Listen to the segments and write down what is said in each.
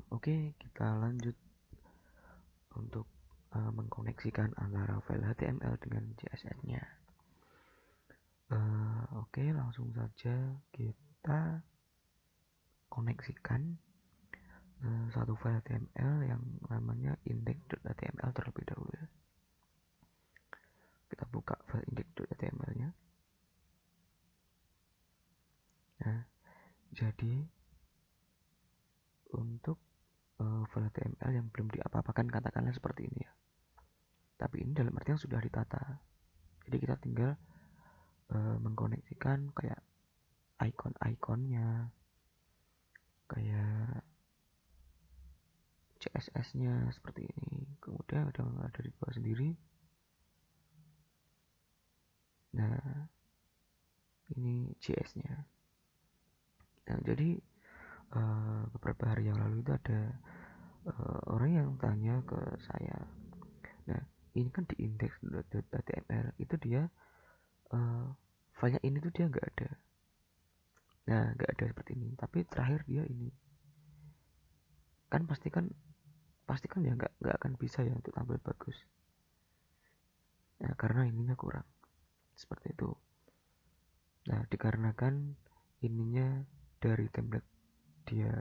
Oke, kita lanjut untuk mengkoneksikan antara file HTML dengan CSS-nya. Oke, langsung saja kita koneksikan satu file HTML yang namanya index.html terlebih dahulu ya. Kita buka file index.html-nya. Nah, jadi untuk file HTML yang belum diapa-apakan, katakanlah seperti ini ya. Tapi ini dalam artian sudah ditata. Jadi kita tinggal mengkoneksikan kayak icon-iconnya, kayak CSS-nya seperti ini. Kemudian ada di bawah sendiri. Nah, ini JS-nya. Nah, jadi beberapa hari yang lalu itu ada orang yang tanya ke saya. Nah, ini kan di index.html itu dia filenya ini tuh dia nggak ada. Nah, nggak ada seperti ini. Tapi terakhir dia ini kan pastikan ya nggak akan bisa ya untuk tampil bagus. Nah, karena ininya kurang seperti itu. Nah, dikarenakan ininya dari template dia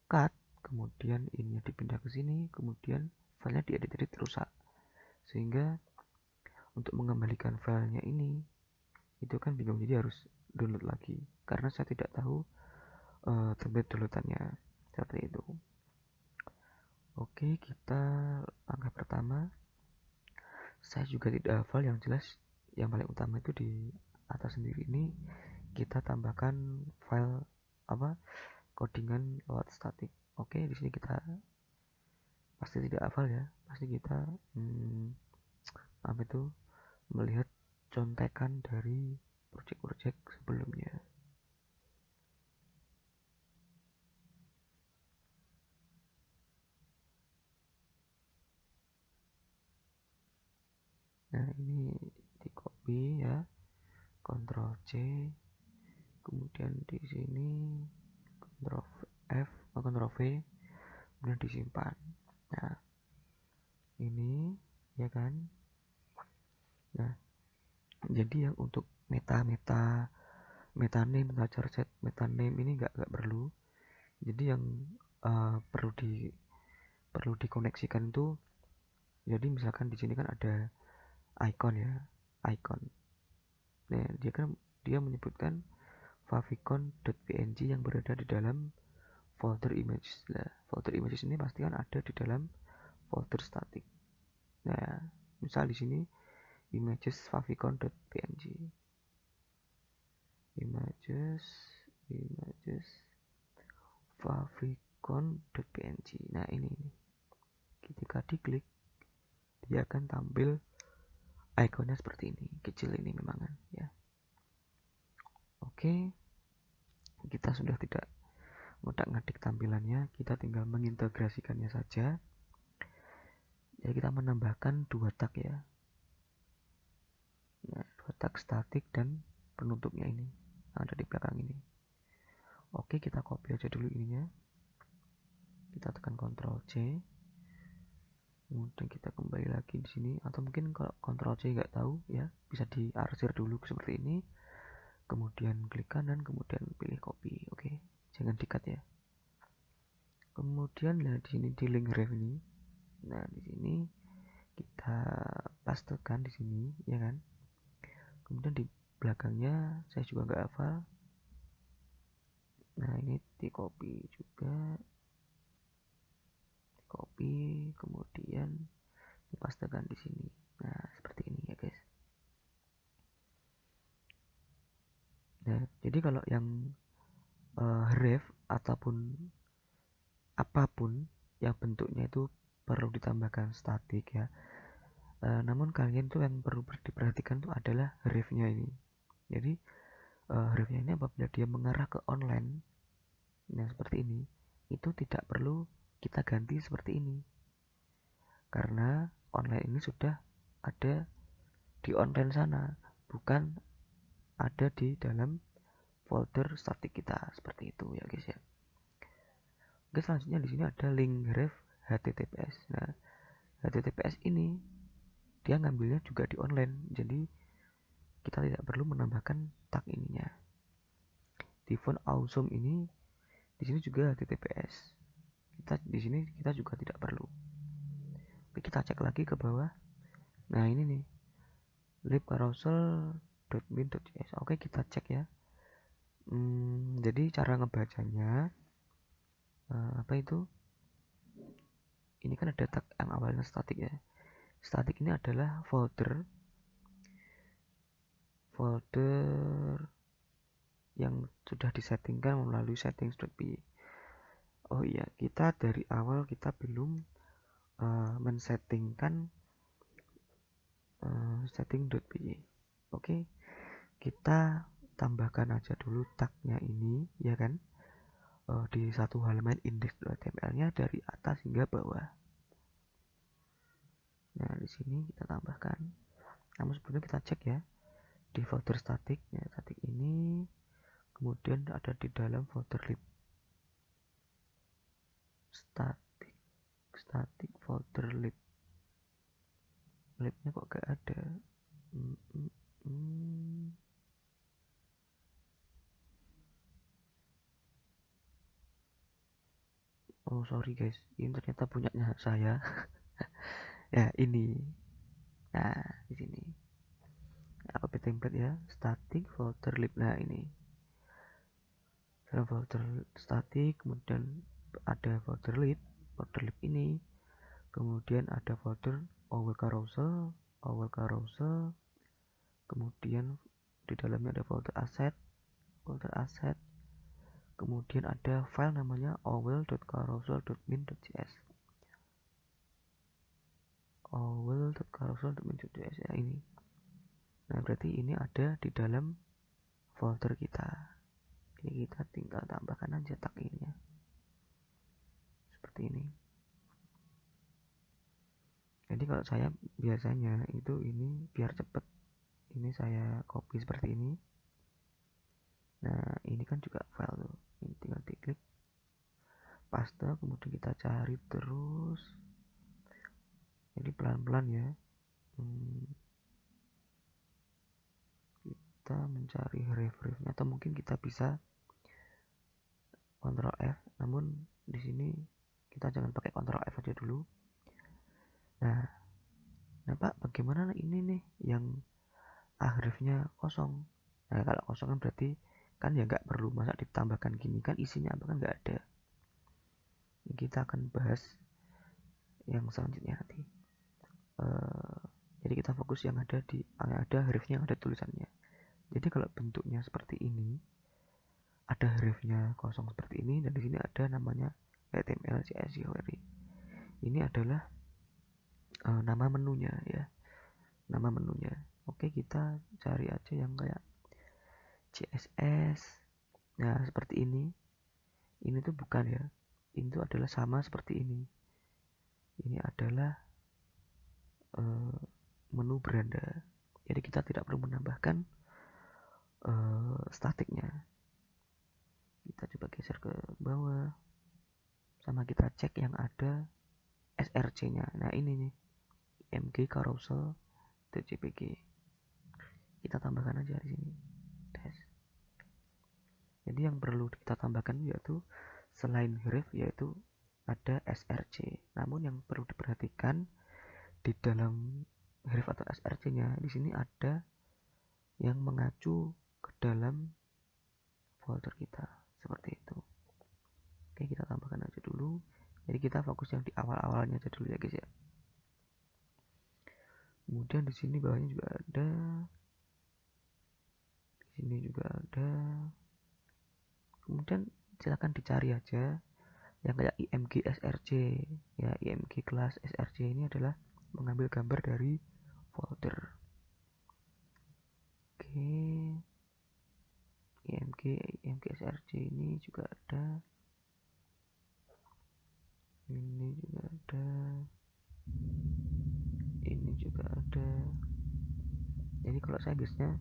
cut, kemudian ininya dipindah ke sini, kemudian filenya diedit rusak. Sehingga untuk mengembalikan filenya ini itu kan bingung, jadi harus download lagi karena saya tidak tahu template downloadannya seperti itu. Oke, kita langkah pertama, saya juga tidak hafal, yang jelas yang paling utama itu di atas sendiri ini kita tambahkan file codingan lewat static. Oke, di sini kita pasti tidak hafal ya, pasti kita melihat contekan dari project-project sebelumnya. Nah, ini di copy ya, Ctrl C, kemudian di sini Ctrl F, Ctrl V, kemudian disimpan. Nah, ini ya kan. Nah, jadi yang untuk meta name, meta charset, meta name ini nggak perlu. Jadi yang perlu dikoneksikan itu, jadi misalkan di sini kan ada icon ya, icon. Nah, dia menyebutkan favicon.png yang berada di dalam folder images. Nah, folder images ini pasti kan ada di dalam folder static. Nah, misal di sini images favicon.png, images favicon.png. Nah, ini ketika diklik dia akan tampil ikonnya seperti ini, kecil ini memang kan ya. Oke, kita sudah tidak ngotak-ngatik tampilannya, kita tinggal mengintegrasikannya saja. Ya, kita menambahkan 2 tag ya. Nah, 2 tag statik dan penutupnya ini ada di belakang ini. Oke, kita copy aja dulu ininya. Kita tekan Ctrl C. Kemudian kita kembali lagi di sini, atau mungkin kalau Ctrl C nggak tahu ya, bisa diarsir dulu seperti ini. Kemudian klik kanan, kemudian pilih copy. Oke, jangan di-cut ya. Kemudian di sini di link ref ini. Nah, di sini kita pastekan di sini ya kan. Kemudian di belakangnya saya juga nggak hafal. Nah, ini di copy juga, di copy, kemudian dipastekan di sini. Nah, seperti ini ya guys. Nah, jadi kalau yang ref ataupun apapun yang bentuknya itu perlu ditambahkan statik ya. Namun kalian tuh yang perlu diperhatikan tuh adalah refnya ini. Jadi refnya ini apabila dia mengarah ke online, nah seperti ini, itu tidak perlu kita ganti seperti ini. Karena online ini sudah ada di online sana, bukan ada di dalam folder statik kita, seperti itu ya guys ya. Oke, selanjutnya di sini ada link ref HTTPS. Nah, HTTPS ini dia ngambilnya juga di online, jadi kita tidak perlu menambahkan tag ininya. Di font awesome ini di sini juga HTTPS. Di sini kita juga tidak perlu. Oke, kita cek lagi ke bawah. Nah, ini nih. libcarousel.min.js. Oke, kita cek ya. Jadi cara ngebacanya apa itu? Ini kan ada tag yang awalnya static ya. Static ini adalah folder yang sudah disettingkan melalui settings.py. Oh iya, kita dari awal kita belum men-settingkan setting.py. Oke, kita tambahkan aja dulu tagnya ini, ya kan? Di satu halaman index.html-nya dari atas hingga bawah. Nah, di sini kita tambahkan. Namun sebelumnya kita cek ya di folder static. Ya, static ini kemudian ada di dalam folder lib. Static folder lib. Libnya kok gak ada? Oh sorry guys, ini ternyata punyanya saya. Ya ini. Nah di sini. Copy template ya, static folder lib. Nah ini. Dalam folder static, kemudian ada folder lib. Folder lib ini, kemudian ada folder OWL carousel, kemudian di dalamnya ada folder asset, kemudian ada file namanya owl.carousel.min.js. owl.carousel.min.js ya ini. Nah berarti ini ada di dalam folder kita. Ini kita tinggal tambahkan aja tag ini ya. Seperti ini. Jadi kalau saya biasanya itu ini biar cepet, ini saya copy seperti ini. Nah ini kan juga file tuh, ini tinggal diklik paste, kemudian kita cari terus. Jadi pelan-pelan ya. Kita mencari ref-refnya, atau mungkin kita bisa Ctrl F, namun di sini kita jangan pakai Ctrl F aja dulu. Nah Pak, bagaimana ini nih yang ahrefnya kosong? Nah kalau kosong kan berarti kan ya nggak perlu, masa ditambahkan gini, kan isinya apa kan nggak ada. Ini kita akan bahas yang selanjutnya nanti. Jadi kita fokus yang ada hrefnya, yang ada tulisannya. Jadi kalau bentuknya seperti ini, ada hrefnya kosong seperti ini, dan di sini ada namanya HTML CSS query. Ini adalah nama menunya ya, nama menunya. Oke, kita cari aja yang kayak CSS. Nah seperti ini tuh bukan ya, ini tuh adalah sama seperti ini. Ini adalah menu beranda, jadi kita tidak perlu menambahkan statiknya. Kita coba geser ke bawah, sama kita cek yang ada src nya. Nah ini nih, img carousel.jpg, kita tambahkan aja di sini. Jadi yang perlu kita tambahkan yaitu selain href yaitu ada src. Namun yang perlu diperhatikan di dalam href atau src-nya di sini ada yang mengacu ke dalam folder kita seperti itu. Oke, kita tambahkan aja dulu. Jadi kita fokus yang di awal-awalnya aja dulu ya guys ya. Kemudian di sini bawahnya juga ada, di sini juga ada. Kemudian silakan dicari aja yang kayak img src ya. Img kelas src ini adalah mengambil gambar dari folder. Oke, img src ini juga ada, ini juga ada, ini juga ada. Jadi kalau saya biasanya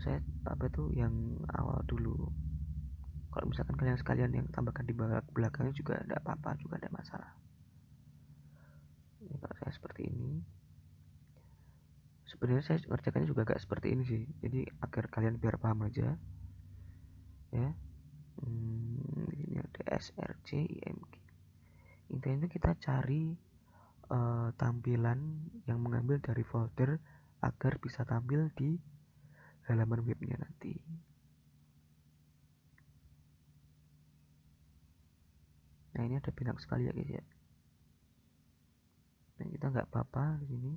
saya apa tuh yang awal dulu. Kalau misalkan kalian sekalian yang tambahkan di belakangnya juga tidak apa-apa, juga ada masalah. Ini kalau saya seperti ini. Sebenarnya saya ngerjakannya juga agak seperti ini sih. Jadi agar kalian biar paham aja, ya. Ini ada src img. Intinya kita cari tampilan yang mengambil dari folder agar bisa tampil di halaman webnya nanti. Nah ini ada banyak sekali ya guys ya. Nah kita nggak apa-apa di sini.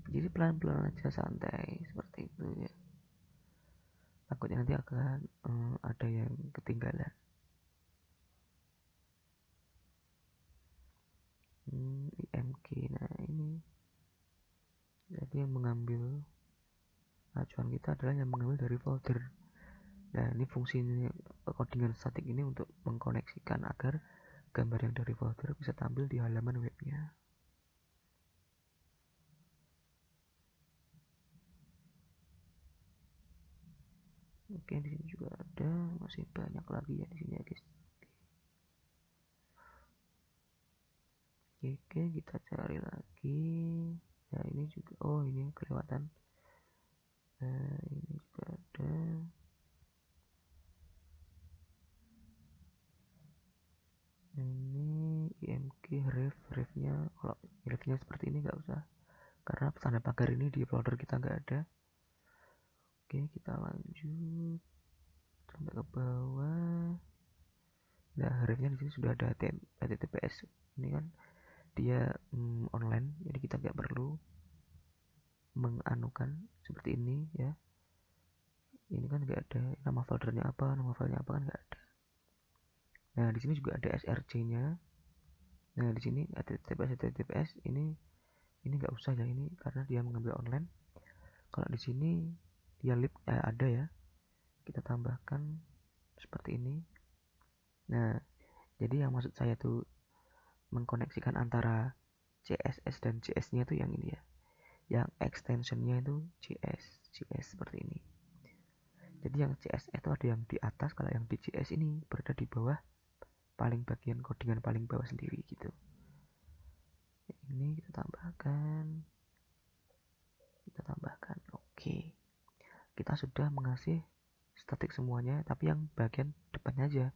Jadi pelan-pelan aja, santai seperti itu ya. Takutnya nanti akan ada yang ketinggalan. IMG, nah ini. Jadi yang mengambil acuan kita adalah yang mengambil dari folder. Nah ini fungsinya codingan statik ini untuk mengkoneksikan agar gambar yang dari folder bisa tampil di halaman webnya. Oke, di sini juga ada, masih banyak lagi ya di sini ya guys. Oke, kita cari lagi. Ya ini juga, oh ini kelewatan. Ini juga ada. Ini IMG refnya, kalau refnya seperti ini nggak usah, karena tanda pagar ini di folder kita nggak ada. Oke, kita lanjut sampai ke bawah. Nah, refnya di sini sudah ada HTTPS. Ini kan dia online, jadi kita nggak perlu menganukan seperti ini ya. Ini kan nggak ada nama foldernya apa, nama filenya apa, kan nggak ada. Nah di sini juga ada src-nya. Nah di sini HTTPS ini nggak usah ya, ini karena dia mengambil online. Kalau di sini dia lib ada ya, kita tambahkan seperti ini. Nah jadi yang maksud saya tuh mengkoneksikan antara CSS dan JS-nya tuh yang ini ya, yang extensionnya itu JS seperti ini. Jadi yang CSS itu ada yang di atas, kalau yang di JS ini berada di bawah, paling bagian codingan paling bawah sendiri gitu. Ini kita tambahkan. Oke, kita sudah mengasih statik semuanya, tapi yang bagian depannya aja,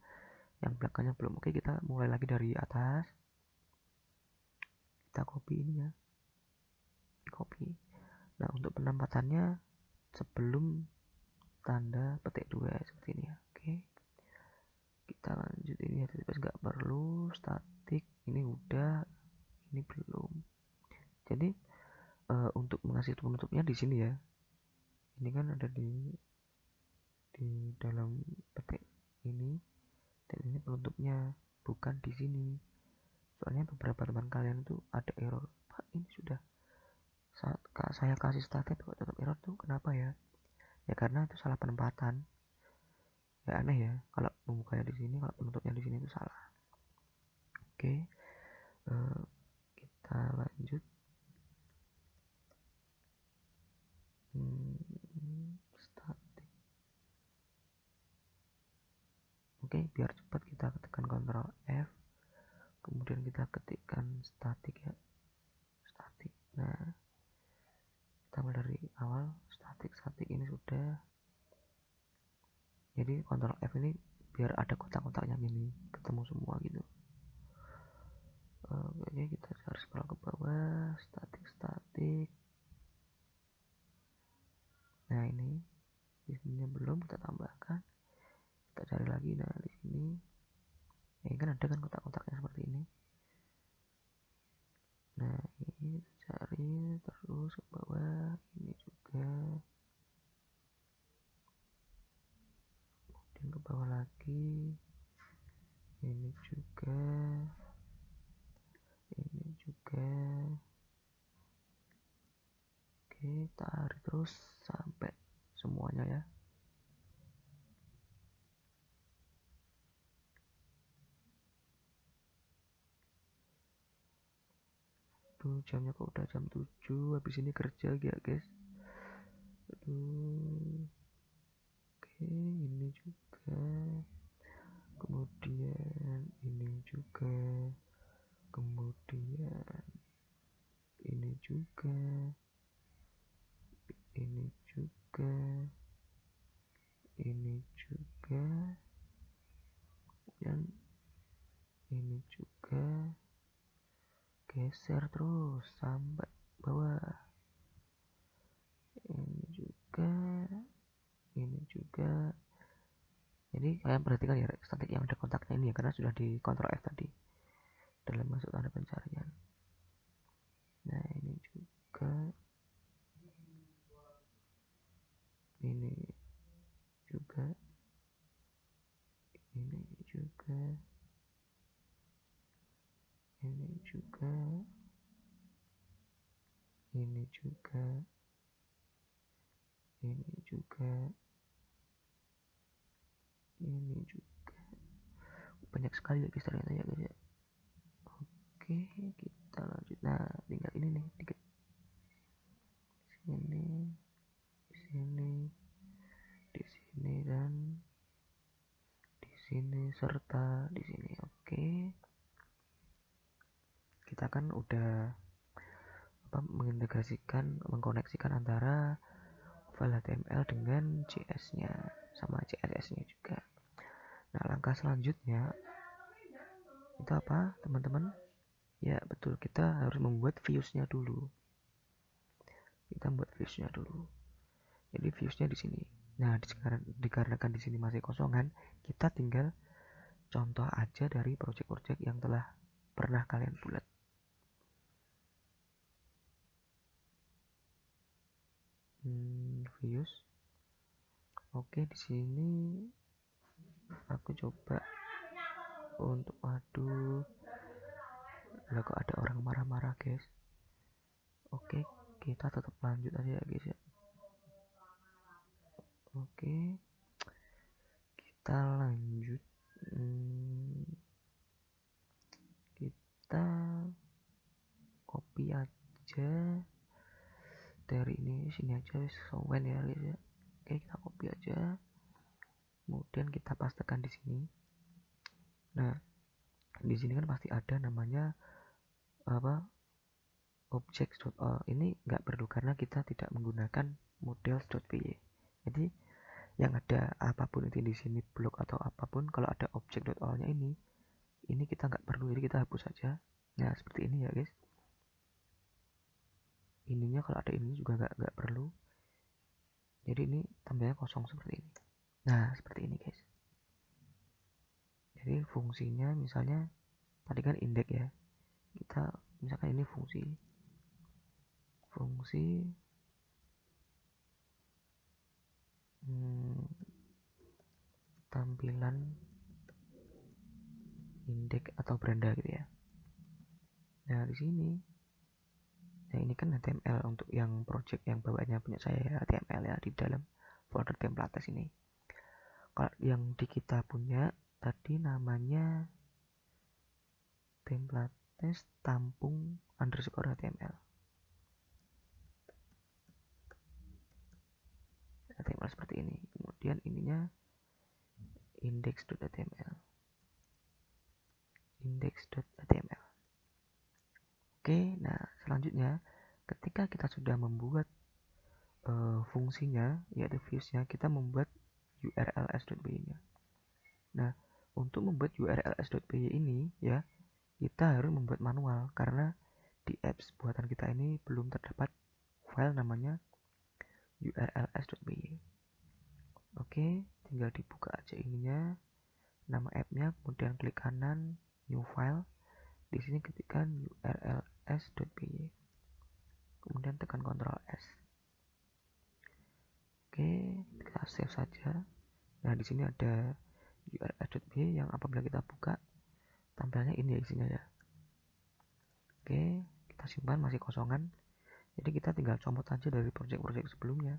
yang belakangnya belum. Oke, kita mulai lagi dari atas. Kita copy ini ya, copy. Nah untuk penempatannya sebelum tanda petik 2 seperti ini ya. Oke, kita lanjut. Ini ya, nggak perlu statik, ini udah, ini belum. Jadi untuk mengasih penutupnya di sini ya, ini kan ada di dalam petik ini, dan ini penutupnya bukan di sini. Soalnya beberapa teman kalian tuh ada error, Pak ini sudah saat saya kasih statik kok tetap error tuh, kenapa ya? Ya karena itu salah penempatan. Ya aneh ya, kalau pembukanya di sini, kalau penutupnya di sini itu salah. Oke, kita lanjut. Statik. Oke, biar cepat kita ketikkan Ctrl F, kemudian kita ketikkan statik ya, statik. Nah kita mulai dari awal, statik ini sudah. Jadi Ctrl F ini biar ada kotak-kotaknya gini, ketemu semua gitu. Oke, kita harus scroll ke bawah, statik. Nah ini di sini belum kita tambahkan, kita cari lagi. Nah di sini ini kan ada kan kotak-kotaknya seperti ini. Nah ini cari terus ke bawah, ini juga, kemudian ke bawah lagi, ini juga, ini juga. Oke, tarik terus sampai semuanya ya. Tuh jamnya kok udah jam 7, habis ini kerja ya guys. Aduh. Oke, ini juga, kemudian ini juga, kemudian ini juga, ini juga, ini juga, dan ini juga. Geser terus sampai bawah. Ini juga, ini juga. Jadi kalian perhatikan ya statik yang ada kontaknya ini ya, karena sudah di Ctrl F tadi dalam masuk tanda pencarian. Nah ini juga, ini juga, ini juga, ini juga, ini juga, ini juga, ini juga. Banyak sekali ya guys ternyata ya guys ya. Oke, kita lanjut. Nah tinggal ini nih dikit sini, di sini, di sini, dan di sini, serta di sini. Oke, kita kan udah mengintegrasikan, mengkoneksikan antara file HTML dengan JS-nya sama CSS-nya juga. Nah langkah selanjutnya itu apa teman-teman? Ya betul, kita harus membuat views-nya dulu. Kita buat views-nya dulu. Jadi views-nya di sini. Nah dikarenakan di sini masih kosongan, kita tinggal contoh aja dari project-project yang telah pernah kalian buat. Views. Oke, di sini aku coba untuk, aduh, lah kok ada orang marah-marah guys. Oke, kita tetap lanjut aja ya guys ya. Oke, kita lanjut. Kita copy aja dari ini, sini aja sesuai ya guys ya. Oke, kita copy aja, kemudian kita pastekan di sini. Nah di sini kan pasti ada namanya apa, objects.all. Ini nggak perlu karena kita tidak menggunakan models.py. Jadi yang ada apapun itu di sini, blok atau apapun, kalau ada object.all-nya ini kita nggak perlu, jadi kita hapus saja. Nah seperti ini ya guys. Ininya kalau ada ini juga nggak perlu. Jadi ini tambahnya kosong seperti ini. Nah seperti ini guys. Jadi fungsinya misalnya tadi kan indeks ya. Kita misalkan ini fungsi tampilan indeks atau beranda gitu ya. Nah di sini, nah ini kan HTML untuk yang project yang bawahnya punya saya ya, HTML ya, di dalam folder templates ini. Kalau yang di kita punya tadi namanya templates tampung underscore HTML. HTML seperti ini. Kemudian ininya index.html. Index.html. Oke, nah selanjutnya ketika kita sudah membuat fungsinya yaitu views-nya, kita membuat urls.py-nya. Nah, untuk membuat urls.py ini ya, kita harus membuat manual karena di apps buatan kita ini belum terdapat file namanya urls.py. Oke, tinggal dibuka aja ininya, nama app-nya, kemudian klik kanan new file. Di sini ketikkan urls.py. Kemudian tekan Ctrl S. Oke, kita save saja. Nah, di sini ada urls.py yang apabila kita buka tampilnya ini ya isinya ya. Oke, kita simpan masih kosongan. Jadi kita tinggal comot aja dari project-project sebelumnya.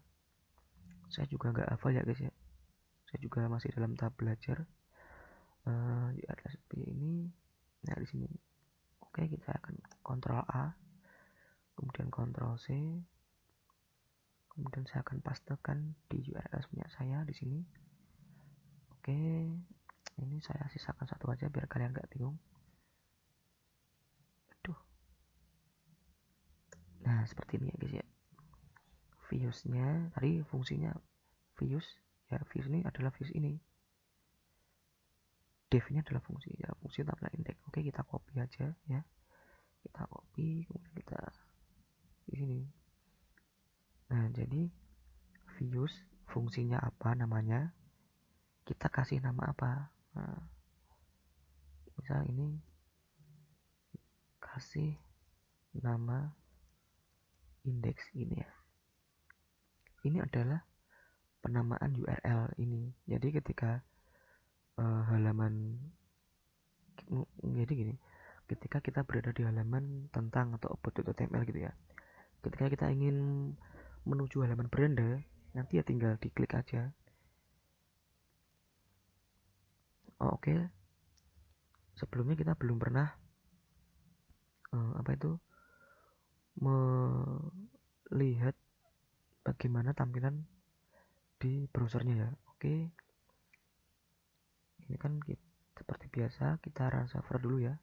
Saya juga nggak hafal ya guys ya. Saya juga masih dalam tahap belajar urls.py ini. Nah di sini, oke, kita akan Ctrl A. kemudian Ctrl C, kemudian saya akan pastekan di URL punya saya di sini. Oke, ini saya sisakan satu aja biar kalian nggak bingung. Aduh. Nah, seperti ini ya guys ya. Views-nya tadi fungsinya views ya, views ini adalah views ini. Div-nya adalah fungsi ya, fungsi tampilan indeks. Oke, kita copy aja ya. Kita copy, kemudian kita di sini. Nah, jadi views fungsinya apa namanya? Kita kasih nama apa? Nah, misal ini kasih nama indeks ini ya. Ini adalah penamaan URL ini. Jadi ketika halaman, jadi gini, ketika kita berada di halaman tentang atau about.html gitu ya, ketika kita ingin menuju halaman beranda, nanti ya tinggal diklik aja. Oke. Sebelumnya kita belum pernah melihat bagaimana tampilan di browsernya ya. Oke, ini kan seperti biasa kita run server dulu ya.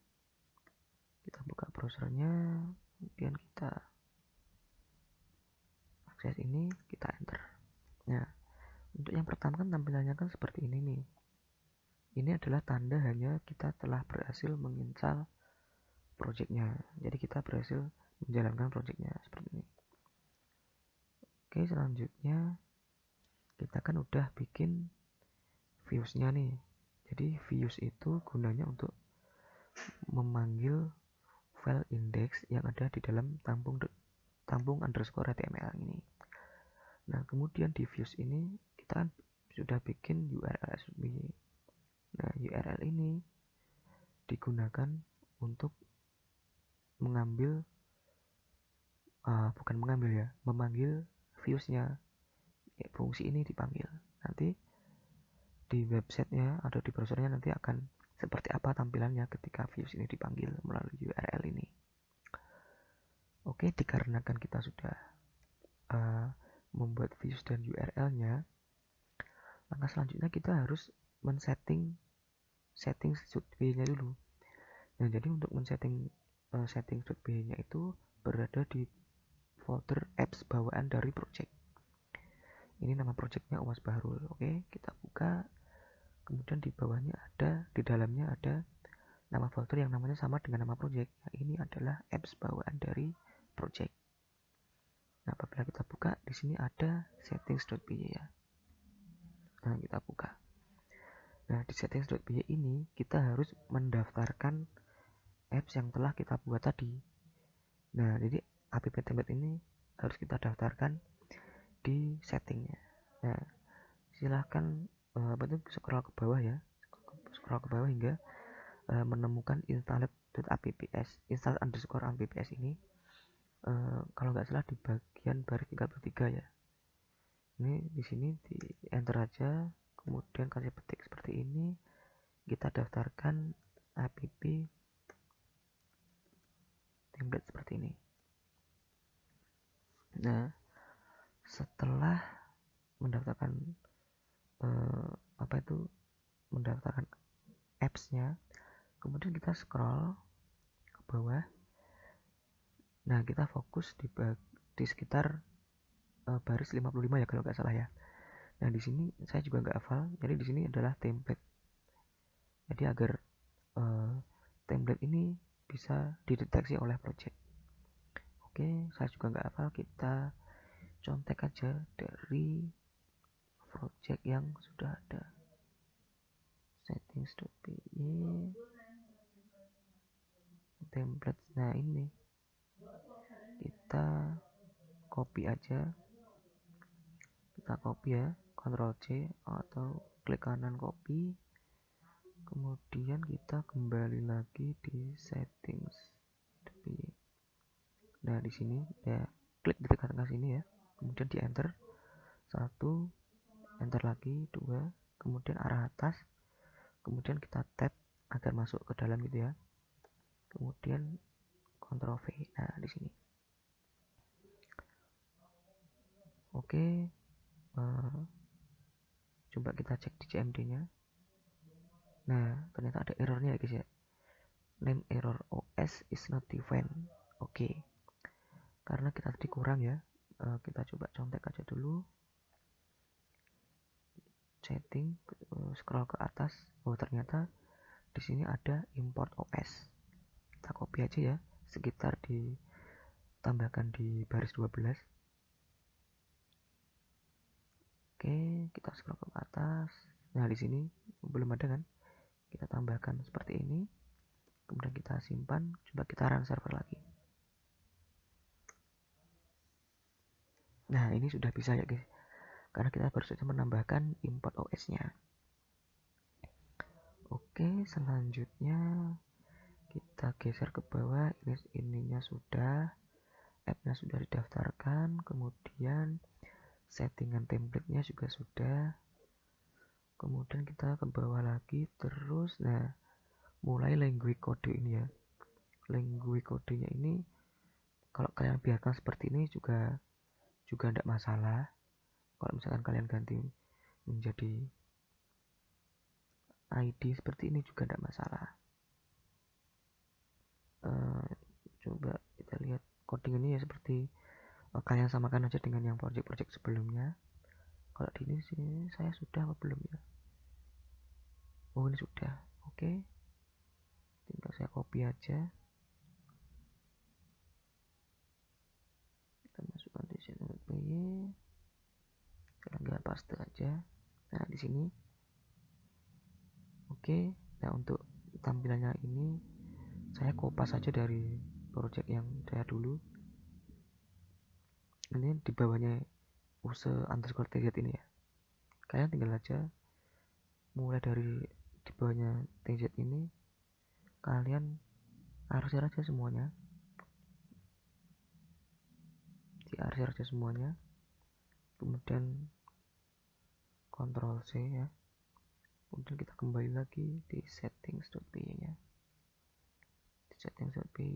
Kita buka browsernya, kemudian kita akses ini, kita enter. Nah, untuk yang pertama kan tampilannya kan seperti ini nih. Ini adalah tanda hanya kita telah berhasil menginstal projectnya. Jadi kita berhasil menjalankan projectnya seperti ini. Oke, selanjutnya kita kan udah bikin views-nya nih. Jadi views itu gunanya untuk memanggil file index yang ada di dalam tampung underscore HTML ini. Nah, kemudian di views ini kita kan sudah bikin URL SVG. Nah, URL ini digunakan untuk mengambil memanggil viewsnya. Ya, fungsi ini dipanggil. Nanti di websitenya atau di browsernya nanti akan seperti apa tampilannya ketika views ini dipanggil melalui URL ini. Oke, dikarenakan kita sudah membuat views dan URL-nya, langkah selanjutnya kita harus setting .py-nya dulu. Nah, jadi untuk men-setting setting .py-nya itu berada di folder apps bawaan dari project. Ini nama projectnya Umas Bahrul. Oke, kita buka. Kemudian di bawahnya di dalamnya ada nama folder yang namanya sama dengan nama project. Nah, ini adalah apps bawaan dari project. Nah, apabila kita buka, di sini ada settings.py ya. Nah, kita buka. Nah, di settings.py ini kita harus mendaftarkan apps yang telah kita buat tadi. Nah, jadi app template ini harus kita daftarkan di settingnya. Nah, silahkan scroll ke bawah ya, scroll ke bawah hingga menemukan installed.apps, install_apps ini. Kalau nggak salah di bagian baris 33 ya. Ini di sini di enter aja, kemudian kasih petik seperti ini, kita daftarkan app template seperti ini. Nah, setelah mendaftarkan mendaftarkan apps-nya, kemudian kita scroll ke bawah. Nah, kita fokus di sekitar baris 55 ya kalau nggak salah ya. Nah, di sini saya juga nggak hafal, jadi di sini adalah template. Jadi agar template ini bisa dideteksi oleh project. Oke, saya juga nggak hafal, kita contek aja dari project yang sudah ada. Settings.py template. Nah, ini kita copy aja, kita copy ya, Ctrl C atau klik kanan copy, kemudian kita kembali lagi di settings.py. Nah, di sini ya klik di tengah-tengah sini ya, kemudian di enter 1, enter lagi 2, kemudian arah atas, kemudian kita tab agar masuk ke dalam gitu ya, kemudian Ctrl V. Nah, di sini Oke, coba kita cek di CMD nya. Nah, ternyata ada errornya ya guys ya, name error OS is not defined. Oke, karena kita tadi kurang ya. Kita coba contek aja dulu, setting, scroll ke atas. Oh, ternyata di sini ada import OS. Kita copy aja ya, sekitar ditambahkan di baris 12. Oke, kita scroll ke atas. Nah, di sini belum ada kan? Kita tambahkan seperti ini. Kemudian kita simpan, coba kita run server lagi. Nah, ini sudah bisa ya guys, karena kita baru saja menambahkan import OS-nya. Oke, selanjutnya kita geser ke bawah. Ininya sudah, app-nya sudah didaftarkan, kemudian settingan template-nya juga sudah. Kemudian kita ke bawah lagi terus. Nah, mulai language code ini ya. Language kodenya ini kalau kalian biarkan seperti ini juga tidak masalah. Kalau misalkan kalian ganti menjadi ID seperti ini juga tidak masalah. Coba kita lihat coding ini ya, seperti kalian samakan aja dengan yang project-project sebelumnya. Kalau di ini sih saya sudah apa belum ya? Oh, ini sudah. Oke, tinggal saya copy aja. Kita masukkan di sini.py, tinggal paste aja. Nah, di sini. Oke, nah untuk tampilannya ini saya kopas saja dari project yang saya dulu. Ini di bawahnya use_tz ini ya. Kalian tinggal aja mulai dari di bawahnya tz ini, kalian arsir aja semuanya, diarsir aja semuanya, kemudian Ctrl C ya, kemudian kita kembali lagi di settings.py nya. Di settings.py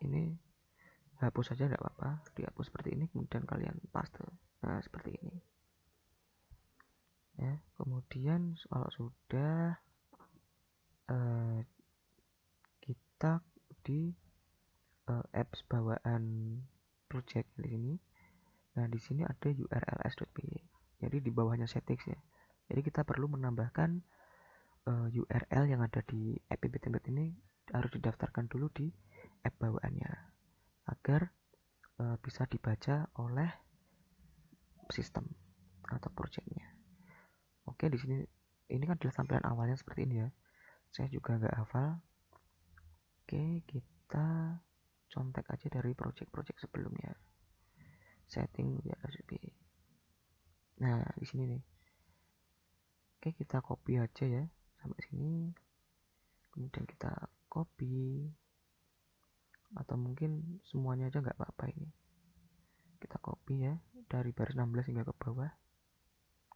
ini hapus saja tidak apa-apa, dihapus seperti ini, kemudian kalian paste. Nah, seperti ini ya. Kemudian kalau sudah, kita di apps bawaan project di sini. Nah, di sini ada urls.py. Jadi di bawahnya settings ya. Jadi kita perlu menambahkan URL yang ada di app template ini harus didaftarkan dulu di app bawaannya agar bisa dibaca oleh sistem atau projectnya. Oke, di sini ini kan adalah tampilan awalnya seperti ini ya. Saya juga nggak hafal. Oke, kita contek aja dari project-project sebelumnya. Setting URL. Nah, di sini nih. Oke, kita copy aja ya sampai sini. Kemudian kita copy, atau mungkin semuanya aja nggak apa-apa ini. Kita copy ya dari baris 16 hingga ke bawah.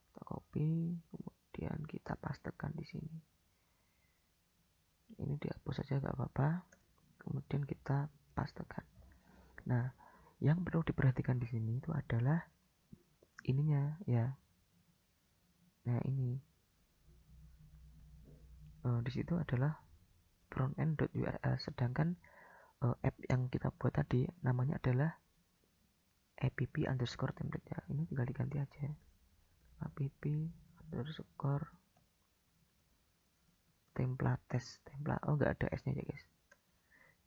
Kita copy, kemudian kita pastekan di sini. Ini dihapus saja nggak apa-apa. Kemudian kita pastekan. Nah, yang perlu diperhatikan di sini itu adalah ininya ya. Nah, ini di situ adalah frontend.url, sedangkan app yang kita buat tadi namanya adalah app_template ya. Ini tinggal diganti aja, app_templates. Oh, nggak ada s nya ya guys,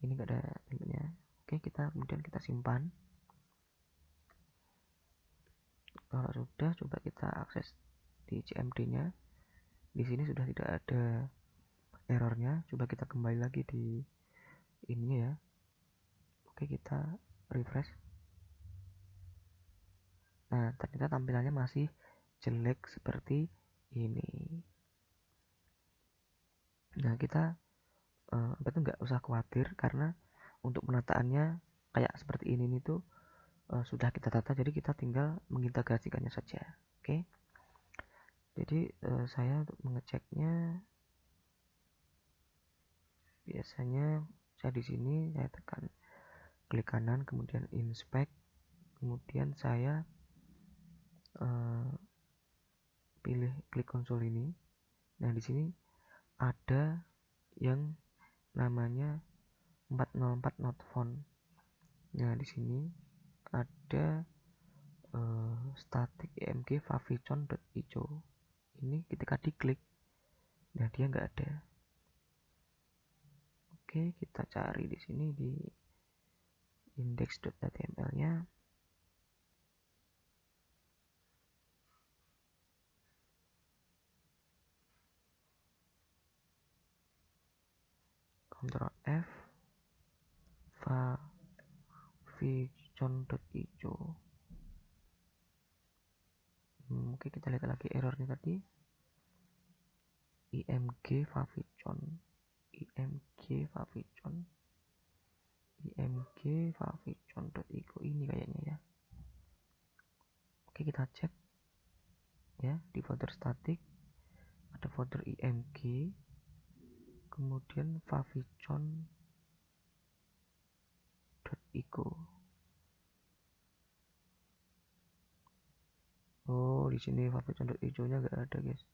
ini nggak ada template-nya. Oke, kemudian kita simpan. Kalau sudah, coba kita akses di CMD nya. Di sini sudah tidak ada errornya. Coba kita kembali lagi di ini ya. Oke, kita refresh. Nah, ternyata tampilannya masih jelek seperti ini. Nah, kita nggak usah khawatir, karena untuk penataannya kayak seperti ini tuh sudah kita tata, jadi kita tinggal mengintegrasikannya saja. Oke. Jadi saya untuk mengeceknya biasanya saya di sini saya tekan klik kanan, kemudian inspect, Kemudian saya pilih klik konsol ini. Nah, di sini ada yang namanya 404 not found. Nah, di sini ada static img favicon.io. Ini ketika diklik, nah dia nggak ada. Oke, kita cari di sini di index.html-nya. Ctrl F, favicon.io. Oke, kita lihat lagi errornya tadi. img favicon, img favicon.io ini kayaknya ya. Oke, kita cek ya di folder static ada folder img, kemudian favicon.io. Oh, di sini favicon.io nya nggak ada, guys.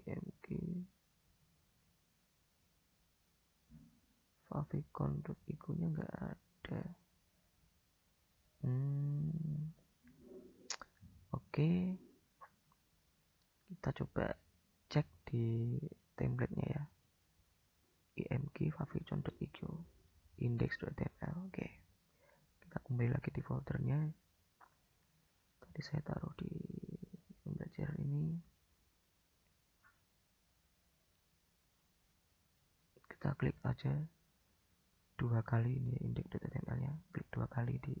img favicon.io nya nggak ada. Oke, kita coba cek di template-nya ya. img favicon.io index.html. Oke, kita kembali lagi di foldernya. Tadi saya taruh di pembelajaran ini. Kita klik aja 2 kali ini index.html nya, klik 2 kali di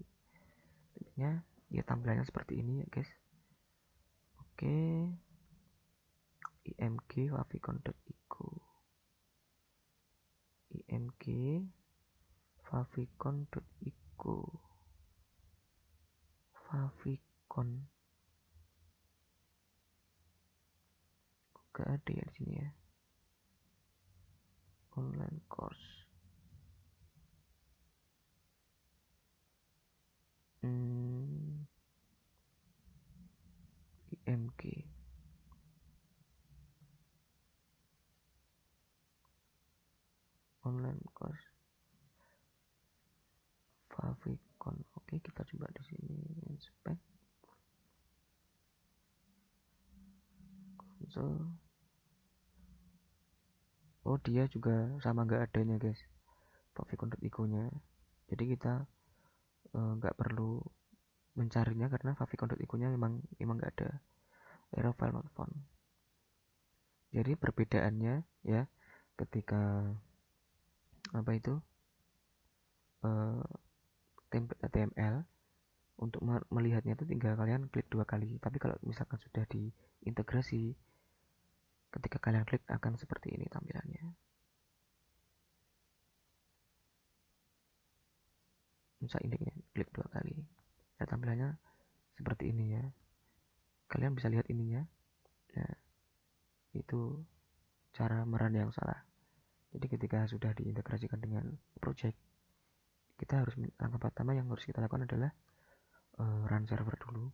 tempatnya, ya tampilannya seperti ini ya guys. Oke, img favicon.io, img favicon.io, favicon gak ada ya di sini ya. Online course, img online course favicon. Oke, kita coba di sini inspect console. Oh, dia juga sama nggak adanya guys, favicon.io nya. Jadi kita nggak perlu mencarinya karena favicon.io nya memang nggak ada, error file not found. Jadi perbedaannya ya, ketika apa itu template HTML untuk melihatnya itu tinggal kalian klik 2 kali. Tapi kalau misalkan sudah diintegrasi, ketika kalian klik akan seperti ini tampilannya. Misal indeksnya klik 2 kali, ya tampilannya seperti ini ya. Kalian bisa lihat ininya. Nah, itu cara merun yang salah. Jadi ketika sudah diintegrasikan dengan project, kita harus, langkah pertama yang harus kita lakukan adalah run server dulu.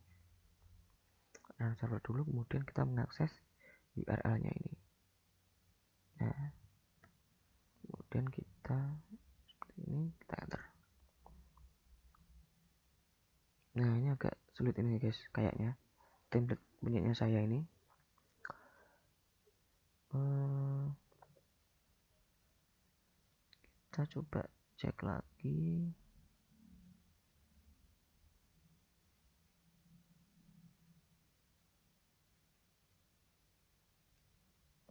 Kemudian kita mengakses URL-nya ini. Nah, kemudian kita seperti ini, kita enter. Nah, ini agak sulit ini guys, kayaknya template punyanya saya ini. Kita coba cek lagi.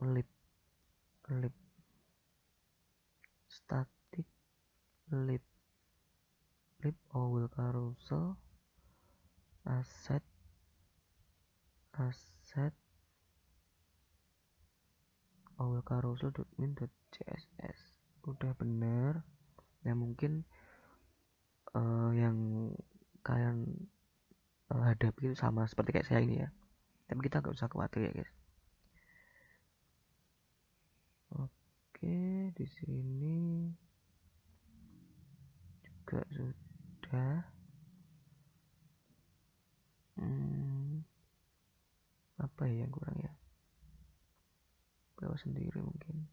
Lib static lib all carousel asset all carousel.min.css udah bener. Nah, mungkin yang kalian hadapi sama seperti kayak saya ini ya, tapi kita nggak usah khawatir ya guys. Oke, di sini juga sudah. Apa ya yang kurang ya? Bawa sendiri mungkin.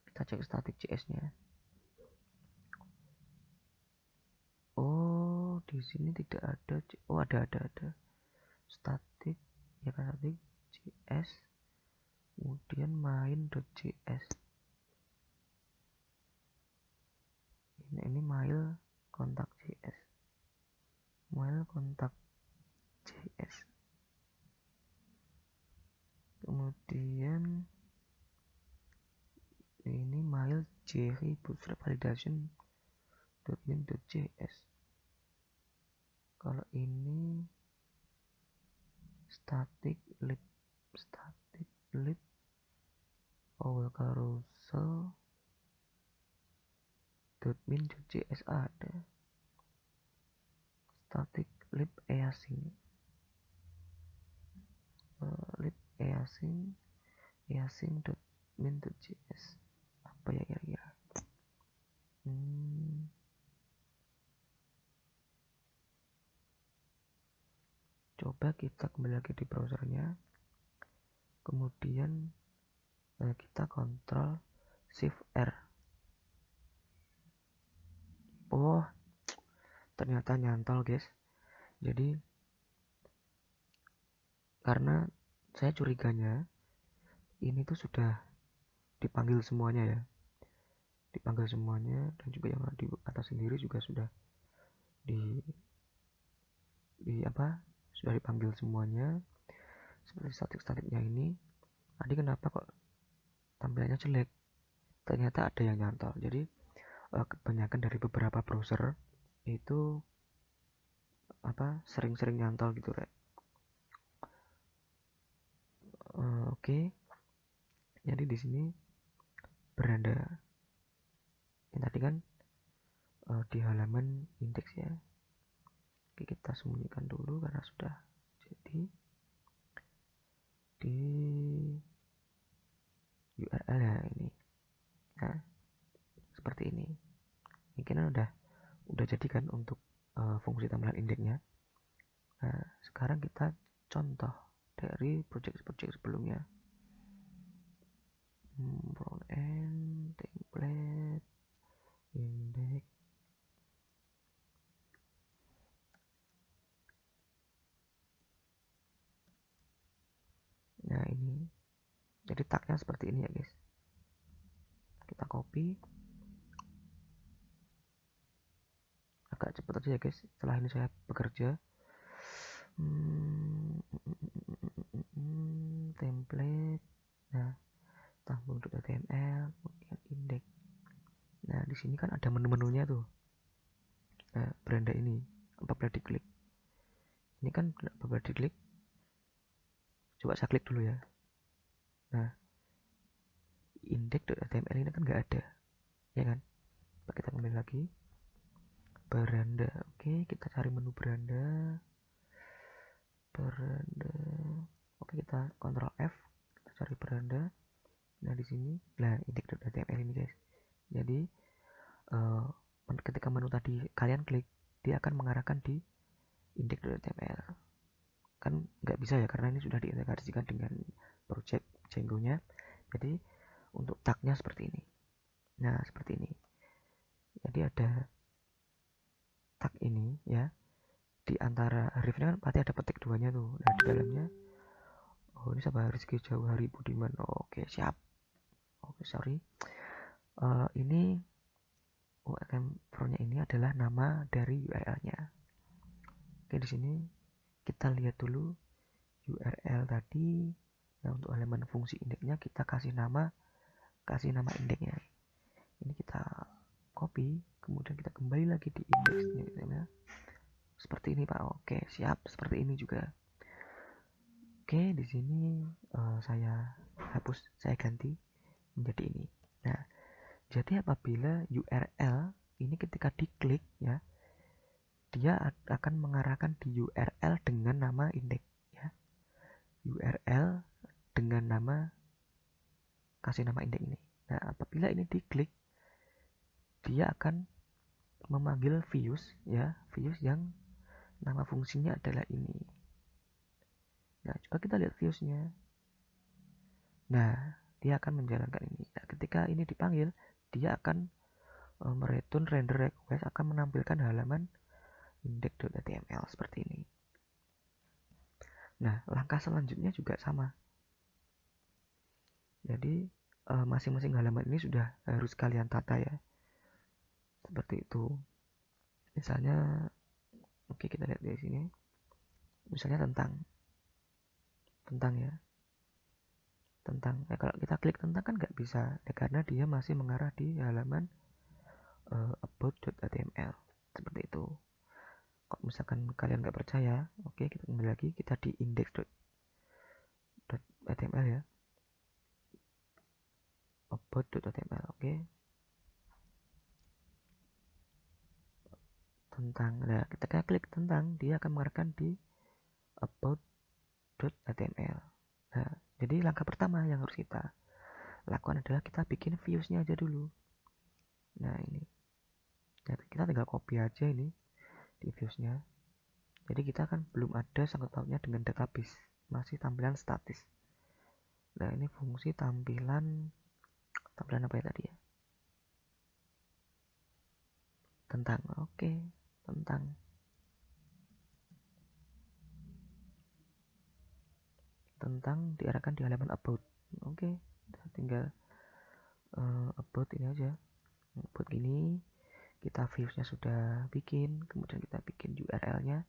Kita cek static JS-nya. Oh, di sini tidak ada. Oh, ada. Static, ya kan, static JS, kemudian main.js. Ini mail kontak JS. Mail kontak JS. Kemudian ini mail Jerry bootstrap validation .min.js. Kalau ini static lib awal carousel .min.js ada. Static lib async lib async.min.js. Apa ya kira-kira? Coba kita kembali lagi di browsernya, kemudian kita Ctrl Shift R. Oh, ternyata nyantol guys. Jadi karena saya curiganya ini tuh sudah dipanggil semuanya ya, dan juga yang di atas sendiri juga sudah sudah dipanggil semuanya seperti statiknya ini. Tadi kenapa kok tampilannya jelek? Ternyata ada yang nyantol. Jadi kebanyakan dari beberapa browser itu sering-sering nyantol gitu, Rek. Oke. Jadi di sini beranda yang tadi kan di halaman indeks ya. Oke, kita sembunyikan dulu karena sudah jadi di URL ya ini. Nah, seperti ini. Ini kan udah jadi kan untuk fungsi tampilan indeksnya. Nah, sekarang kita contoh dari project sebelumnya. Front end, template, index. Nah, ini jadi tagnya seperti ini ya guys. Kita copy. Agak cepat aja ya guys. Setelah ini saya bekerja. Template. Nah, tampung.html, kemudian index. Nah, di sini kan ada menu-menunya tuh. Nah, beranda ini apabila diklik. Ini kan apabila diklik. Coba saya klik dulu ya. Nah, index.html ini kan nggak ada, ya kan? Kita kembali lagi. Beranda. Oke, kita cari menu beranda. Oke, kita Ctrl F, kita cari beranda. Nah, di sini, nah index.html ini guys. Jadi ketika menu tadi kalian klik, dia akan mengarahkan di index.html. Kan nggak bisa ya karena ini sudah diintegrasikan dengan project Django-nya. Jadi untuk tagnya seperti ini. Nah, seperti ini. Jadi ada tag ini ya. Di antara hrefnya kan pasti ada petik duanya tuh. Nah, di dalamnya ini Sabah Rizky Jauhari Budiman. Oke, siap. Oke, sorry. Ini URL frontnya ini adalah nama dari URL-nya. Oke, di sini kita lihat dulu URL tadi. Nah, untuk elemen fungsi indeksnya kita kasih nama indeksnya. Ini kita copy, kemudian kita kembali lagi di indeksnya. Seperti ini Pak. Oke, siap. Seperti ini juga. Oke, di sini saya hapus, saya ganti menjadi ini. Nah, jadi apabila URL ini ketika diklik ya, dia akan mengarahkan di URL dengan nama indeks ya. URL dengan nama kasih nama indeks ini. Nah, apabila ini diklik, dia akan memanggil views ya, views yang nama fungsinya adalah ini. Nah, coba kita lihat viewsnya. Nah, dia akan menjalankan ini. Nah, ketika ini dipanggil, dia akan mereturn render request, akan menampilkan halaman index.html seperti ini. Nah, langkah selanjutnya juga sama. Jadi masing-masing halaman ini sudah harus kalian tata ya, seperti itu. Misalnya, oke, kita lihat di sini. Misalnya tentang ya, tentang. Kalau kita klik tentang kan nggak bisa, ya, karena dia masih mengarah di halaman about.html seperti itu. Kok misalkan kalian nggak percaya, oke, kita kembali lagi, kita di index.html ya, about.html, oke. Tentang. Nah, ketika klik tentang, dia akan mengarahkan di about.html. Nah, jadi langkah pertama yang harus kita lakukan adalah kita bikin viewsnya aja dulu. Nah, ini. Jadi kita tinggal copy aja ini di viewsnya. Jadi kita kan belum ada sangkut pautnya dengan database, masih tampilan statis. Nah, ini fungsi tampilan apa ya tadi ya? Tentang. Oke, tentang. Tentang diarahkan di halaman about. Oke, kita tinggal about ini aja. About ini kita viewsnya sudah bikin, kemudian kita bikin URL-nya.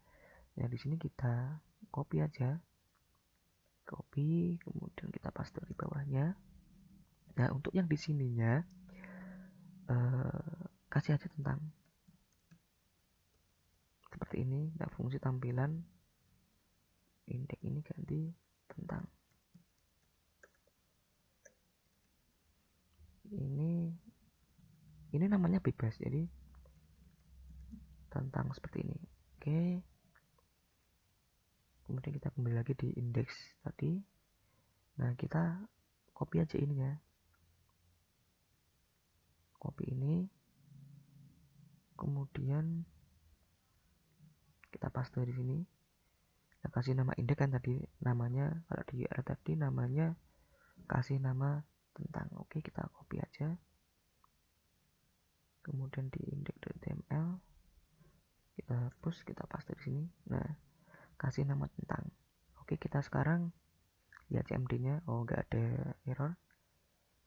Nah, di sini kita copy aja. Copy, kemudian kita paste di bawahnya. Nah, untuk yang di sininya kasih aja tentang seperti ini. Nah, fungsi tampilan indeks ini ganti tentang. Ini namanya bebas, jadi tentang seperti ini. Oke, kemudian kita kembali lagi di indeks tadi. Nah, kita copy aja ininya, copy ini, kemudian kita paste di sini. Kita kasih nama indeks kan tadi, namanya kalau di URL tadi namanya kasih nama tentang. Oke, kita copy aja, kemudian di index.html kita hapus, kita paste di sini. Nah, kasih nama tentang. Oke, kita sekarang lihat CMD-nya. Oh, nggak ada error.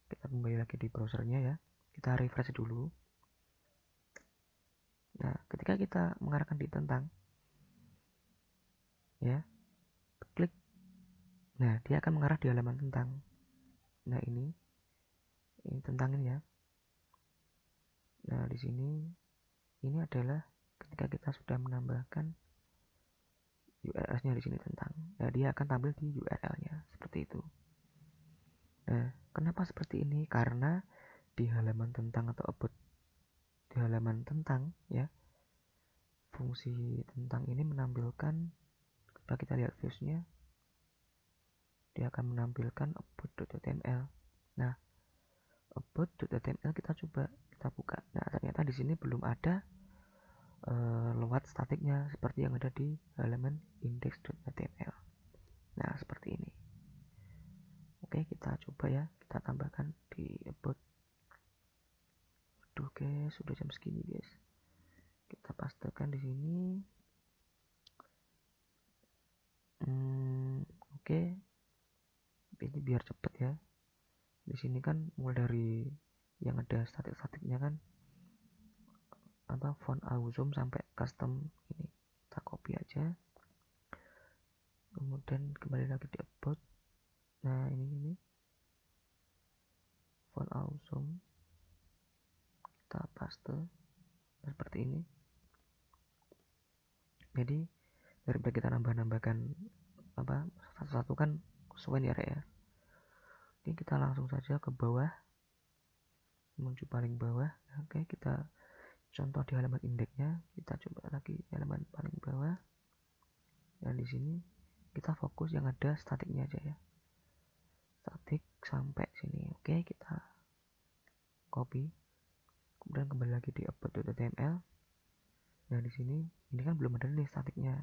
Kita kembali lagi di browsernya ya, kita refresh dulu. Nah, ketika kita mengarahkan di tentang ya, klik, nah dia akan mengarah di halaman tentang. Nah, ini tentang ini ya. Nah, di sini ini adalah ketika kita sudah menambahkan URL-nya di sini tentang. Nah, dia akan tampil di URL-nya seperti itu. Nah, kenapa seperti ini? Karena di halaman tentang atau about, di halaman tentang ya, fungsi tentang ini menampilkan, kalau kita lihat viewsnya, dia akan menampilkan about.html. Nah, about.html kita coba kita buka. Nah, ternyata di sini belum ada load statiknya seperti yang ada di halaman index.html. Nah, seperti ini. Oke, kita coba ya, kita tambahkan di about. Aduh guys, sudah jam segini guys. Kita pastekan di sini. Oke, ini biar cepet ya. Di sini kan mulai dari yang ada statik-statiknya kan, apa, font awesome sampai custom ini. Kita copy aja, kemudian kembali lagi di about. Nah, ini font awesome, kita paste seperti ini. Jadi daripada kita nambahkan apa satu-satu kan kesuwen ya ya. Oke, kita langsung saja ke bawah, menuju paling bawah. Oke, kita contoh di halaman indeksnya, kita coba lagi halaman paling bawah. Dan di sini kita fokus yang ada statiknya aja ya, statik sampai sini. Oke, kita copy, kemudian kembali lagi di about.html. Nah di sini ini kan belum ada nih statiknya.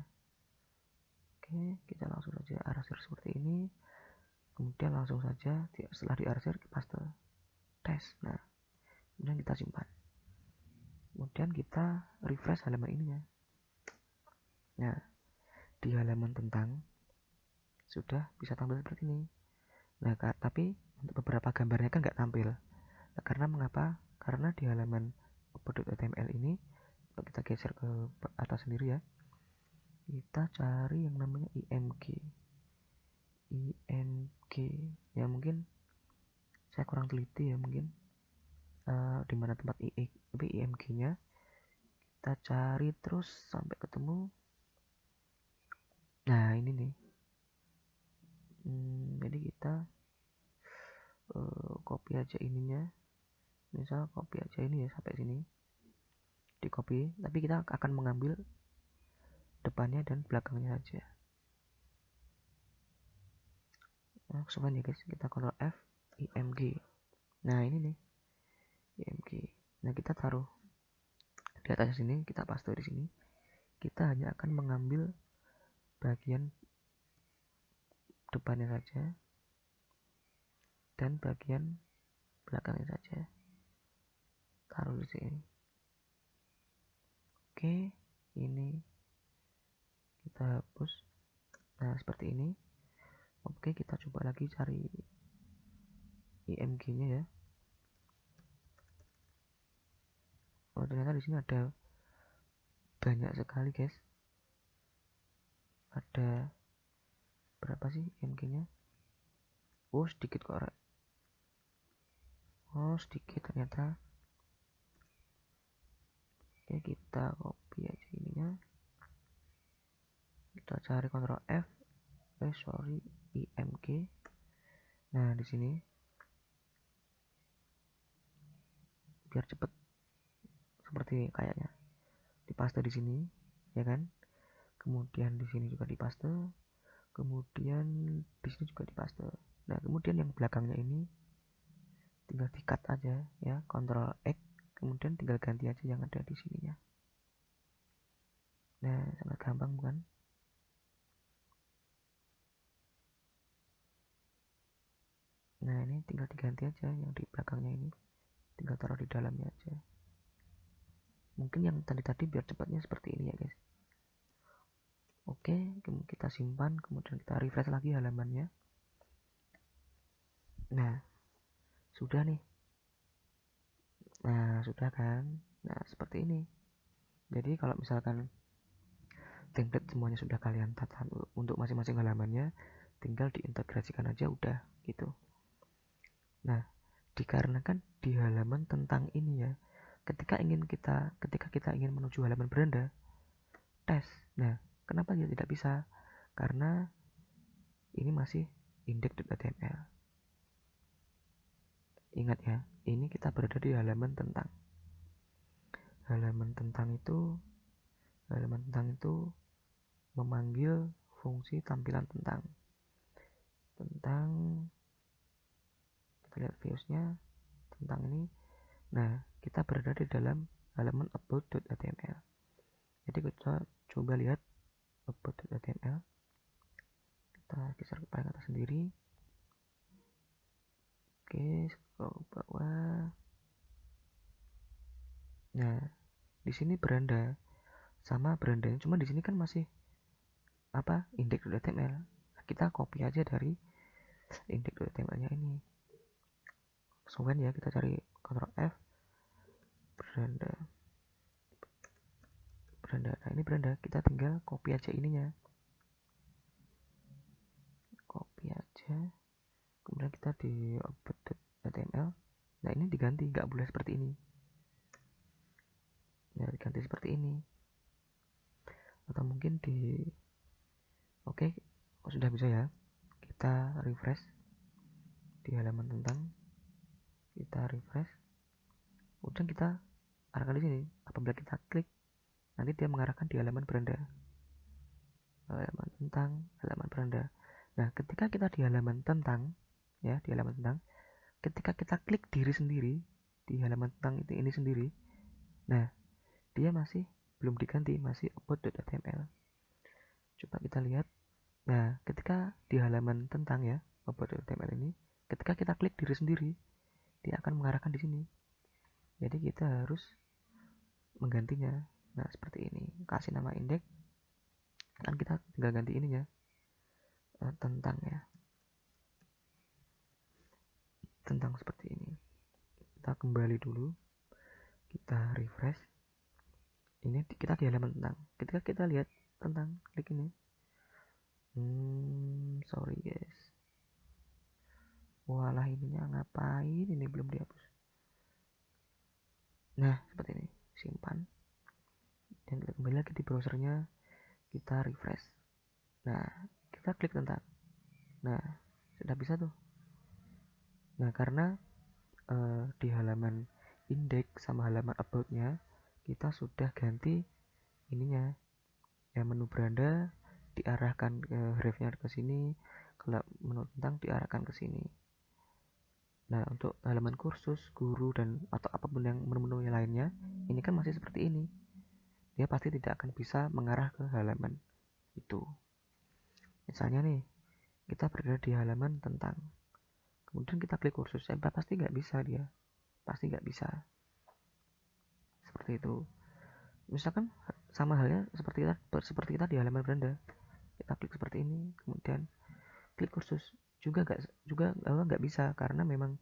Oke, kita langsung saja arsir seperti ini, kemudian langsung saja setelah diarsir kita paste test. Nah kemudian kita simpan, kemudian kita refresh halaman ininya. Nah di halaman tentang sudah bisa tampil seperti ini. Nah tapi untuk beberapa gambarnya kan nggak tampil. Nah, karena mengapa? Karena di halaman about.html ini, kalau kita geser ke atas sendiri ya, kita cari yang namanya img ya, mungkin saya kurang teliti ya, mungkin di mana tempat tapi img nya kita cari terus sampai ketemu. Nah ini nih, jadi kita copy aja ininya, misal copy aja ini ya sampai sini, di copy, tapi kita akan mengambil depannya dan belakangnya aja. Langsung aja guys, kita Ctrl F, img. Nah ini nih img. Nah kita taruh di atas sini, kita paste di sini. Kita hanya akan mengambil bagian depannya saja dan bagian belakangnya saja, taruh di sini. Oke, ini kita hapus. Nah seperti ini. Oke, kita coba lagi cari img nya ya. Oh ternyata di sini ada banyak sekali guys. Ada berapa sih img nya? Oh sedikit kok. Oh sedikit ternyata. Oke, kita copy aja ininya, kita cari Ctrl F, img. Nah di sini biar cepet seperti kayaknya dipaste di sini ya kan, kemudian di sini juga dipaste, kemudian di sini juga dipaste. Nah kemudian yang belakangnya ini tinggal di cut aja ya, Ctrl X, kemudian tinggal ganti aja yang ada di sininya. Nah sangat gampang bukan? Nah ini tinggal diganti aja yang di belakangnya ini, tinggal taruh di dalamnya aja. Mungkin yang tadi biar cepatnya seperti ini ya guys. Oke, kita simpan, kemudian kita refresh lagi halamannya. Nah sudah nih. Nah sudah kan. Nah seperti ini. Jadi kalau misalkan template semuanya sudah kalian tata untuk masing-masing halamannya, tinggal diintegrasikan aja udah gitu. Nah dikarenakan di halaman tentang ini ya, ketika kita ingin menuju halaman beranda tes. Nah kenapa dia tidak bisa? Karena ini masih index.html. Ingat ya, ini kita berada di halaman tentang. Halaman tentang itu memanggil fungsi tampilan tentang kita lihat viewsnya tentang ini. Nah kita berada di dalam halaman about.html. Jadi kita coba lihat about.html, kita geser ke paling atas sendiri. Oke, scroll ke bawah. Nah di sini beranda sama berandanya, cuma di sini kan masih index.html. Kita copy aja dari index.html nya ini. Langsung ya, kita cari Ctrl F, beranda. Nah ini beranda, kita tinggal copy aja ininya, copy aja, kemudian kita di about.html. Nah ini diganti, nggak boleh seperti ini ya, diganti seperti ini, atau mungkin oke, sudah bisa ya. Kita refresh di halaman tentang, kita refresh, kemudian kita arahkan di sini. Apabila kita klik, nanti dia mengarahkan di halaman beranda, halaman tentang, halaman beranda. Nah ketika kita di halaman tentang ya, di halaman tentang ketika kita klik diri sendiri di halaman tentang ini sendiri, nah dia masih belum diganti, masih about.html. Coba kita lihat. Nah, ketika di halaman tentang ya about.html ini, ketika kita klik diri sendiri, dia akan mengarahkan di sini. Jadi kita harus menggantinya. Nah, seperti ini. Kasih nama indeks. Kan kita tinggal ganti ininya. Tentang ya. Tentang seperti ini. Kita kembali dulu. Kita refresh. Ini kita di halaman tentang. Ketika kita lihat tentang, klik ini. Sorry guys. Walah, ininya ngapain? Ini belum dihapus. Nah, seperti ini. Simpan. Dan kita kembali lagi di browsernya. Kita refresh. Nah, kita klik tentang. Nah, sudah bisa tuh. Nah, karena di halaman index sama halaman about-nya kita sudah ganti ininya. Ya, menu beranda diarahkan ke href-nya ke sini, kalau menu tentang diarahkan ke sini. Nah, untuk halaman kursus, guru, dan atau apapun yang menu-menu lainnya, ini kan masih seperti ini. Dia pasti tidak akan bisa mengarah ke halaman itu. Misalnya nih, kita berada di halaman tentang. Kemudian kita klik kursus, pasti nggak bisa dia. Pasti nggak bisa. Seperti itu. Misalkan sama halnya seperti kita di halaman beranda. Kita klik seperti ini, kemudian klik kursus juga nggak bisa karena memang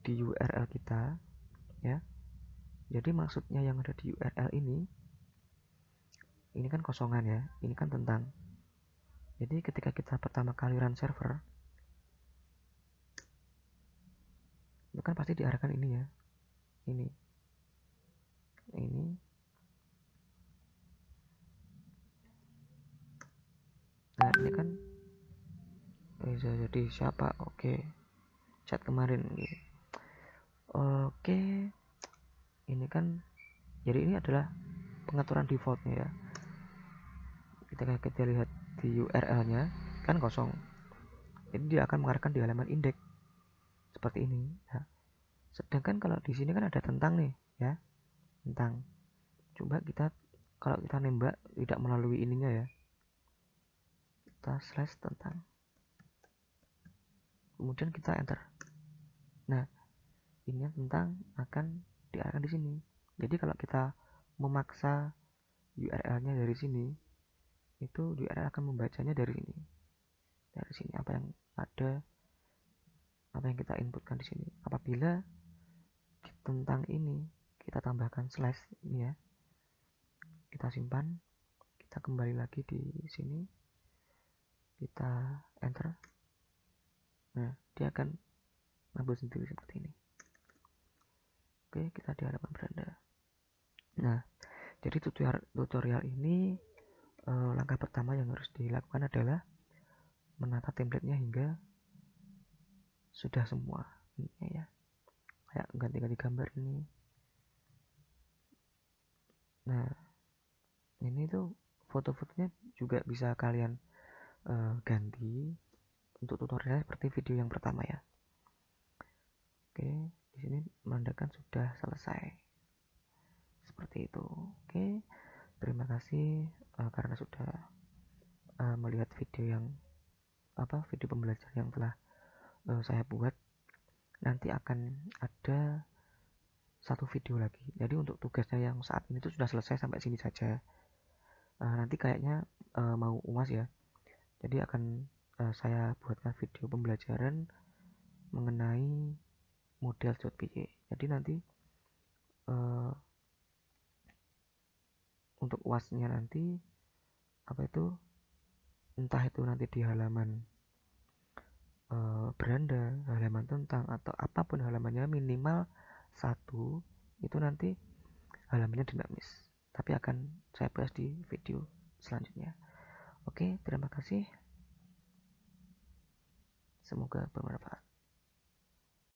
di URL kita ya. Jadi maksudnya yang ada di URL ini kan kosongan ya, ini kan tentang. Jadi ketika kita pertama kali run server, itu kan pasti diarahkan ini ya, ini. Nah, ini kan bisa jadi siapa? Oke, chat kemarin gitu. Oke, ini kan jadi ini adalah pengaturan defaultnya ya. Ketika kita lihat di URL-nya kan kosong, jadi dia akan mengarahkan di halaman indeks seperti ini. Nah, sedangkan kalau di sini kan ada tentang nih ya, tentang. Coba kita kalau kita nembak tidak melalui ininya ya, kita slash tentang, kemudian kita enter. Nah, ini tentang akan diarahkan di sini. Jadi kalau kita memaksa URL-nya dari sini, itu URL akan membacanya dari sini. Dari sini apa yang ada, apa yang kita inputkan di sini. Apabila tentang ini kita tambahkan slash ini ya, kita simpan, kita kembali lagi di sini, kita enter. Nah, dia akan ngambil sendiri seperti ini. Oke, kita di halaman beranda. Nah, jadi tutorial ini langkah pertama yang harus dilakukan adalah menata template-nya hingga sudah semua ini ya. Kayak ganti-ganti gambar ini. Nah, ini tuh foto-fotonya juga bisa kalian ganti untuk tutorialnya seperti video yang pertama ya. Oke, di sini menandakan sudah selesai. Seperti itu. Oke, terima kasih karena sudah melihat video pembelajaran yang telah saya buat. Nanti akan ada satu video lagi. Jadi untuk tugasnya yang saat ini tuh sudah selesai sampai sini saja. Nanti kayaknya mau UAS ya. Jadi akan saya buatkan video pembelajaran mengenai model .py. Jadi nanti untuk UASnya nanti entah itu nanti di halaman beranda, halaman tentang, atau apapun halamannya, minimal satu itu nanti halamannya dinamis. Tapi akan saya bahas di video selanjutnya. Oke, terima kasih. Semoga bermanfaat.